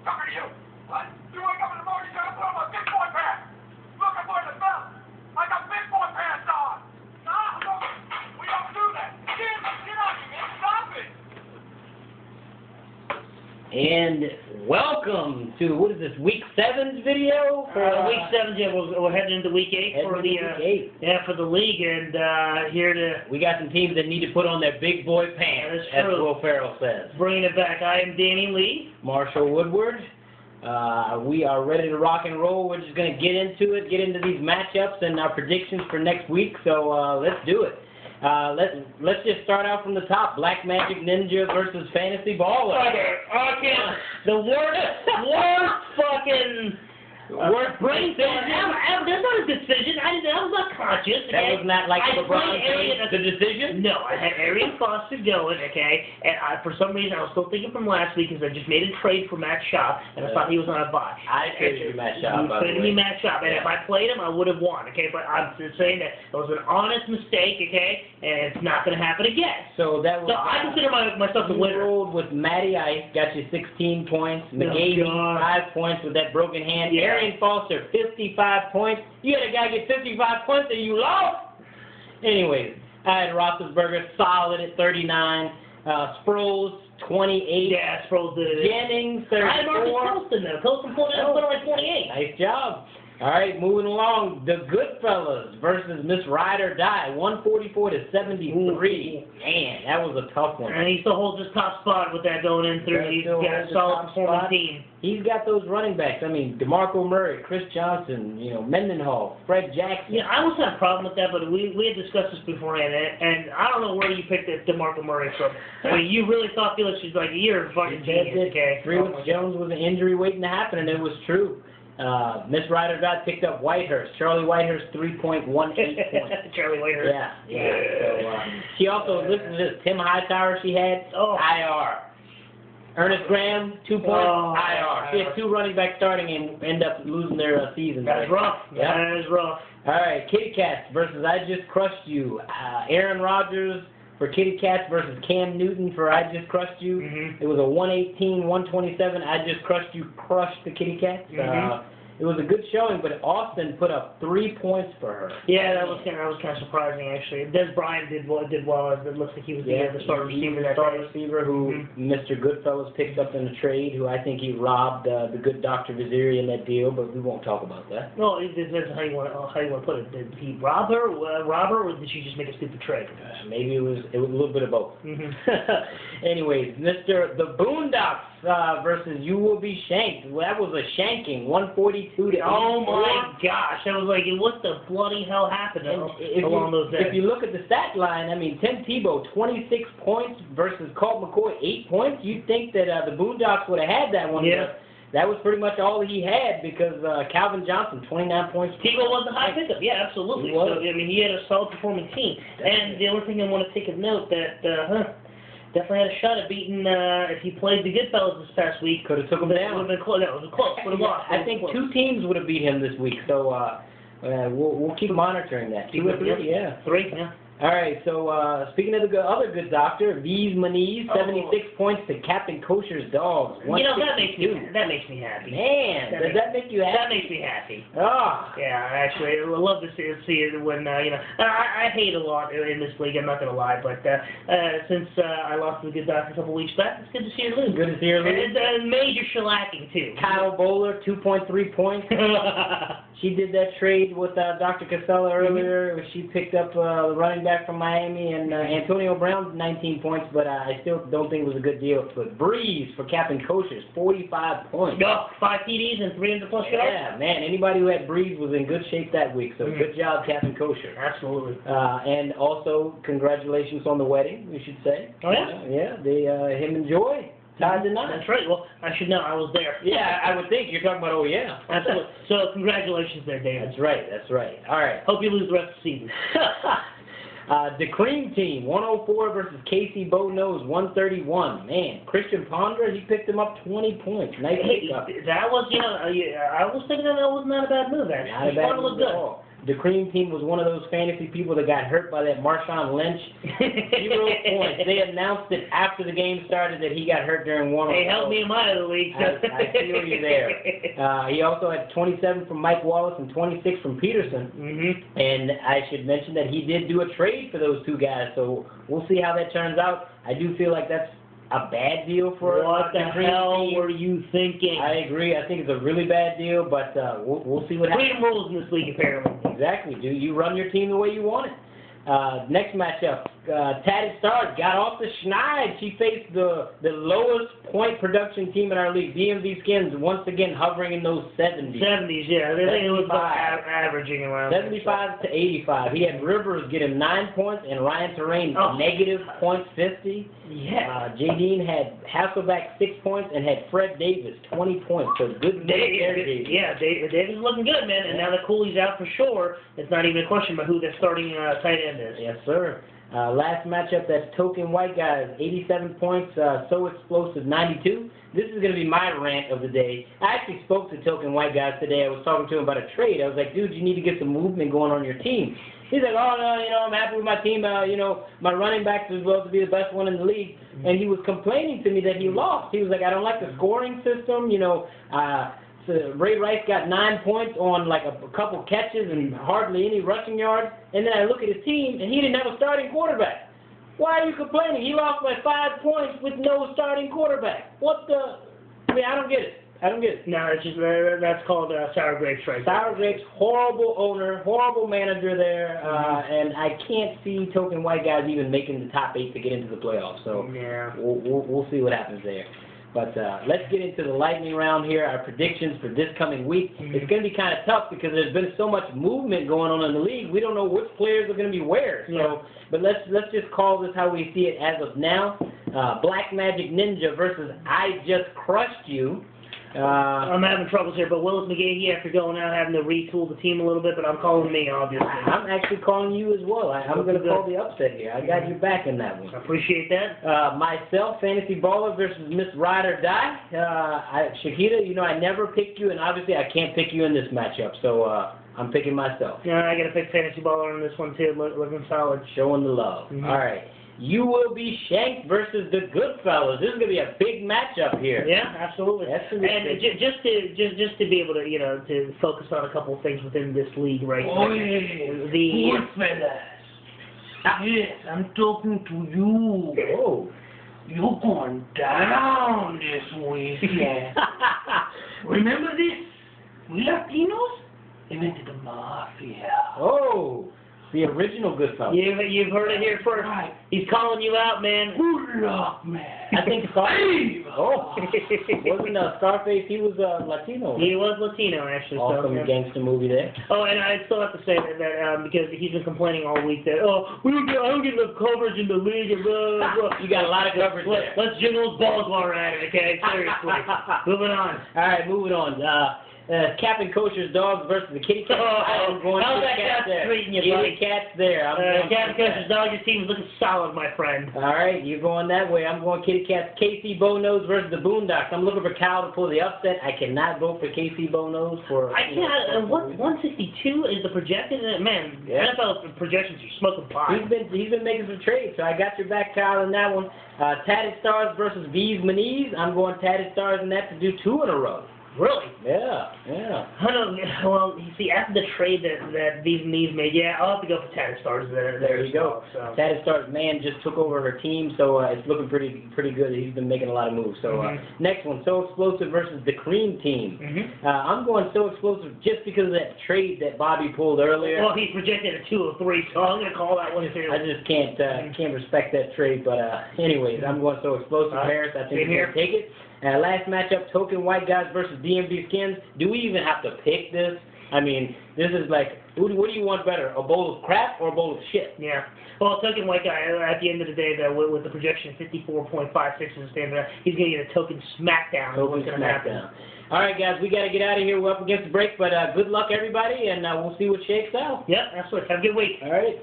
talking to you. What? You wake up in the morning, you gotta put on my big boy pants. Looking for the belt. I got big boy pants on. Nah, look, we don't do that. Get out of here, man. Stop it. And welcome to, what is this, week 7's video? Week 7, yeah, we're heading into week 8 for for the league, and here to... We got some teams that need to put on their big boy pants, as Will Ferrell says. Bringing it back, I am Danny Lee. Marshall Woodward. We are ready to rock and roll. We're just going to get into it, get into these matchups and our predictions for next week, so let's do it. Let's just start out from the top. Black Magic Ninja versus Fantasy Baller. Okay. The worst fucking... Worst brain decision. That's not a decision. I was not conscious. Okay? That was not like LeBron James, the decision? No, I had Arian Foster going, okay? And for some reason, I was still thinking from last week because I just made a trade for Matt Schaub, and I thought he was on a bye. I traded you Matt Schaub, by the way. You traded me Matt Schaub, and if I played him, I would have won, okay? But I'm just saying that it was an honest mistake, okay? And it's not going to happen again. So that was. So I consider myself a winner. You rolled with Matty Ice, got you 16 points. McGahee, 5 points with that broken hand. Yeah. Arian Foster, 55 points. You had a guy get 55 points and you lost. Anyways, I had Roethlisberger solid at 39. Sproles, 28. Yeah, Sproles did it. Jennings, 34. I had Marcus Colston though. Colston put like 28. Nice job. All right, moving along. The Goodfellas versus Miss Ride or Die, 144 to 73. Man, that was a tough one. And he still holds his top spot with that going in through. He's got a solid performing team. He's got those running backs. I mean, DeMarco Murray, Chris Johnson, Mendenhall, Fred Jackson. Yeah, I almost had a problem with that, but we had discussed this beforehand, and I don't know where you picked that DeMarco Murray from. I mean, you really thought Felix was like, you're a fucking genius, okay? Felix Jones was an injury waiting to happen, and it was true. Miss Ryder got picked up Whitehurst. Charlie Whitehurst, 3.18 points. Charlie Whitehurst. Yeah. So, she also, listen to this, Tim Hightower she had, IR. Ernest Graham, 2 points, IR. She had 2 running backs starting and end up losing their season. That is rough. Yeah. That is rough. All right, Kitty Cats versus I Just Crushed You. Aaron Rodgers for Kitty Cats versus Cam Newton for I Just Crushed You. It was a 118-127. I Just Crushed You crushed the Kitty Cats. It was a good showing, but Austin put up 3 points for her. Yeah, that was kind of surprising actually. Des Bryant did well. It looks like he was the starter receiver. The starter receiver who Mr. Goodfellas picked up in a trade, who I think he robbed the good Dr. Viziri in that deal, but we won't talk about that. No, it depends how you want to put it. Did he rob her, or did she just make a stupid trade? Maybe it was a little bit of both. Anyways, the Boondocks versus You Will Be Shanked. Well, that was a shanking, 142 to 84. Oh my gosh, I was like, what the bloody hell happened along those days? If you look at the stat line, I mean, Tim Tebow, 26 points versus Colt McCoy, 8 points. You'd think that the Boondocks would have had that one. Yeah. That was pretty much all he had because Calvin Johnson, 29 points. Tebow was the high pickup, yeah, absolutely. He was. So, I mean, he had a solid performing team. And the only thing I want to take a note that definitely had a shot at beating, if he played the Goodfellas this past week. Could have took him down. Would have been close. That was close. Would have lost. I think 2 teams would have beat him this week, so we'll keep monitoring that. 2 or 3, yeah. 3, yeah. All right, so speaking of the other good doctor, V's Maniz, 76 points to Captain Kosher's Dogs. That makes me happy. Man, does that make you happy? That makes me happy. Oh. Yeah, actually, I would love to see it when, I hate a lot in this league, I'm not going to lie, but since I lost to the good doctor a couple weeks back, it's good to see her lose. Good to see her lose. And major shellacking, too. Kyle Bowler, 2.3 points. She did that trade with Dr. Casella earlier. She picked up the running back from Miami, and Antonio Brown, 19 points, but I still don't think it was a good deal. But Breeze for Captain Kosher's, 45 points. 5 TDs and 300+ yards? Yeah, man, anybody who had Breeze was in good shape that week, so good job, Captain Kosher. Absolutely. And also, congratulations on the wedding, we should say. Oh, yeah? Yeah, him and Joy. Tied the knot. That's right. Well, I should know. I was there. Yeah, I would think. You're talking about, oh, yeah. Absolutely. So, congratulations there, David. That's right. All right. Hope you lose the rest of the season. The Cream Team, 104 versus Casey Bow-Nose, 131. Man, Christian Pondra, he picked him up 20 points. Nice pickup. That was, I was thinking that was not a bad move, actually. Not a bad move at all. The Cream Team was one of those fantasy people that got hurt by that Marshawn Lynch. 0 points. They announced it after the game started that he got hurt during warm-up. They helped me in my other league. I feel you there. He also had 27 from Mike Wallace and 26 from Peterson. And I should mention that he did do a trade for those two guys, so we'll see how that turns out. I do feel like that's a bad deal for what the hell were you thinking? I agree. I think it's a really bad deal, but we'll see what happens. Freedom rules in this league, apparently. Exactly. Do you run your team the way you want it? Next matchup, Tatted Stars got off the schneid. She faced the lowest point production team in our league, DMV Skins, once again hovering in those 70s. 70s, yeah. It was averaging around 75 to 85. He had Rivers get him 9 points and Ryan Terrain negative .50. Yeah. Jadine had Hasselback 6 points and had Fred Davis 20 points. So good there, Davis. Yeah, Davis is looking good, man. And now that Cooley's out for sure, it's not even a question about who their starting tight end is. Yes, sir. Last matchup, that's Token White Guys, 87 points, So Explosive, 92. This is going to be my rant of the day. I actually spoke to Token White Guys today. I was talking to him about a trade. I was like, dude, you need to get some movement going on your team. He's like, oh, no, I'm happy with my team. My running back is supposed to be the best one in the league. And he was complaining to me that he lost. He was like, I don't like the scoring system. So Ray Rice got 9 points on like a couple catches and hardly any rushing yards. And then I look at his team, and he didn't have a starting quarterback. Why are you complaining? He lost by 5 points with no starting quarterback. What the? I mean, I don't get it. No, it's just that's called sour grapes, right? Sour grapes. Horrible owner, horrible manager there, and I can't see Token White Guys even making the top 8 to get into the playoffs. So yeah, we'll see what happens there. But let's get into the lightning round here, our predictions for this coming week. It's going to be kind of tough because there's been so much movement going on in the league. We don't know which players are going to be where. So, but let's just call this how we see it as of now. Black Magic Ninja versus I Just Crushed You. I'm having troubles here, but Willis McGahee, after going out, having to retool the team a little bit, but I'm calling me, obviously. I'm actually calling you as well. I'm going to call the upset here. I got you back in that one. I appreciate that. Myself, Fantasy Baller versus Miss Ride or Die. Shakita, I never picked you, and obviously I can't pick you in this matchup, so I'm picking myself. Yeah, I got to pick Fantasy Baller on this one, too. Looking solid. Showing the love. All right. You Will Be Shanked versus the Goodfellas. This is going to be a big matchup here. Yeah, absolutely. And just to be able to, to focus on a couple of things within this league, right? The Goodfellas. Yes, I'm talking to you. Oh. You're going down this weekend. Remember this? We Latinos invented the mafia. Oh. The original Goodfellas. You've heard it here first. Right. He's calling you out, man. Good luck, man. I think Scarface. Wasn't Scarface? He was Latino. He was Latino, actually. Awesome gangster movie there. Oh, and I still have to say that because he's been complaining all week that I don't get enough coverage in the league. And blah, blah. You got a lot of coverage there. Let's jingle those balls while we're at it, okay? Seriously. Moving on. All right, moving on. Captain Kosher's Dogs versus the Kitty Cats. How's that cat treating you, buddy? Kitty Cats there. Captain Kosher's Dogs, your team is looking solid, my friend. All right, you're going that way. I'm going Kitty Cats. KC Bonose versus the Boondocks. I'm looking for Cal to pull the upset. I cannot vote for KC Bonose for. I can't. 162 is the projected. Man, NFL projections are smoking pot. He's been making some trades, so I got your back, Kyle, in that one. Tatted Stars versus V's Maniz. I'm going Tatted Stars in that to do 2 in a row. Really? Yeah. I don't know. Well, you see, after the trade that these made, I'll have to go for Tatted Stars there you go. So. Tatted Stars, man, just took over her team, so it's looking pretty good. He's been making a lot of moves. So next one, So Explosive versus the Cream Team. I'm going So Explosive just because of that trade that Bobby pulled earlier. Well, he's projected a 2 or 3, so I'm going to call that one too. I just can't respect that trade, but anyways, I'm going So Explosive. Harris, I think he's going to take it. Last matchup, Token White Guys versus DMV Skins. Do we even have to pick this? I mean, this is like, what do you want better, a bowl of crap or a bowl of shit? Yeah. Well, Token White Guy, at the end of the day, with the projection 54.56 as a standard, he's going to get a token smackdown. Token smackdown. All right, guys, we got to get out of here. We're up against the break, but good luck, everybody, and we'll see what shakes out. Yep, absolutely. Have a good week. All right.